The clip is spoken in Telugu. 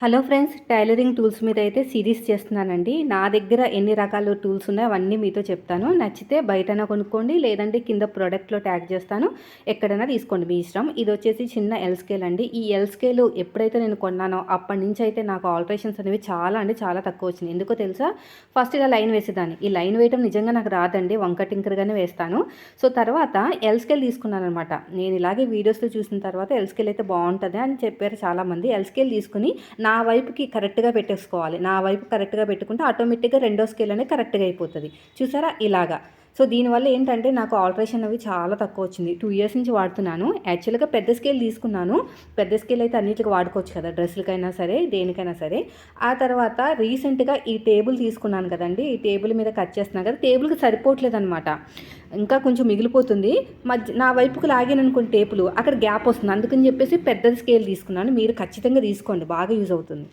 హలో ఫ్రెండ్స్, టైలరింగ్ టూల్స్ మీద అయితే సిరీస్ చేస్తున్నానండి. నా దగ్గర ఎన్ని రకాల టూల్స్ ఉన్నాయో అవన్నీ మీతో చెప్తాను. నచ్చితే బయటైనా కొనుక్కోండి, లేదంటే కింద ప్రోడక్ట్లో ట్యాగ్ చేస్తాను. ఎక్కడైనా తీసుకోండి, మీ ఇష్టం. ఇది వచ్చేసి చిన్న ఎల్ స్కేల్ అండి. ఈ ఎల్ స్కేల్ ఎప్పుడైతే నేను కొన్నానో అప్పటి నుంచి అయితే నాకు ఆల్టరేషన్స్ అనేవి చాలా తక్కువ వచ్చినాయి. ఎందుకో తెలుసా? ఫస్ట్ ఇలా లైన్ వేసేదాన్ని. ఈ లైన్ వేయడం నిజంగా నాకు రాదండి, వంక టింకర్గానే వేస్తాను. సో తర్వాత ఎల్ స్కేల్ తీసుకున్నాను అనమాట. నేను ఇలాగే వీడియోస్లో చూసిన తర్వాత ఎల్ స్కేల్ అయితే బాగుంటుంది అని చెప్పారు చాలామంది. ఎల్ స్కేల్ తీసుకుని నా వైపుకి కరెక్ట్‌గా పెట్టేసుకోవాలి. నా వైపు కరెక్ట్‌గా పెట్టుకుంటే ఆటోమేటిక్‌గా రెండో స్కేల్ అనేది కరెక్ట్‌గా అయిపోతది. చూసారా? ఇలాగా. సో దీనివల్ల ఏంటంటే నాకు ఆల్టరేషన్ అవి చాలా తక్కువొచ్చింది. 2 ఇయర్స్ నుంచి వాడుతున్నాను. యాక్చువల్‌గా పెద్ద స్కేల్ తీసుకున్నాను. పెద్ద స్కేల్ అయితే అన్నిట్లికి వాడుకోవచ్చు కదా! డ్రెస్సులకైనా సరే, దేనికైనా సరే. ఆ తర్వాత రీసెంట్‌గా ఈ టేబుల్ తీసుకున్నాను కదండీ! ఈ టేబుల్ మీద కట్ చేస్తున్నాను కదా! టేబుల్‌కి సరిపోవట్లేదనమాట. ఇంకా కొంచెం మిగిలిపోతుంది. నా వైపుకి లాగాననుకోండి టేపులు, అక్కడ గ్యాప్ వస్తుంది. అందుకని చెప్పేసి పెద్ద స్కేల్ తీసుకున్నాను. మీరు ఖచ్చితంగా తీసుకోండి. బాగా యూజ్ అవుతుంది.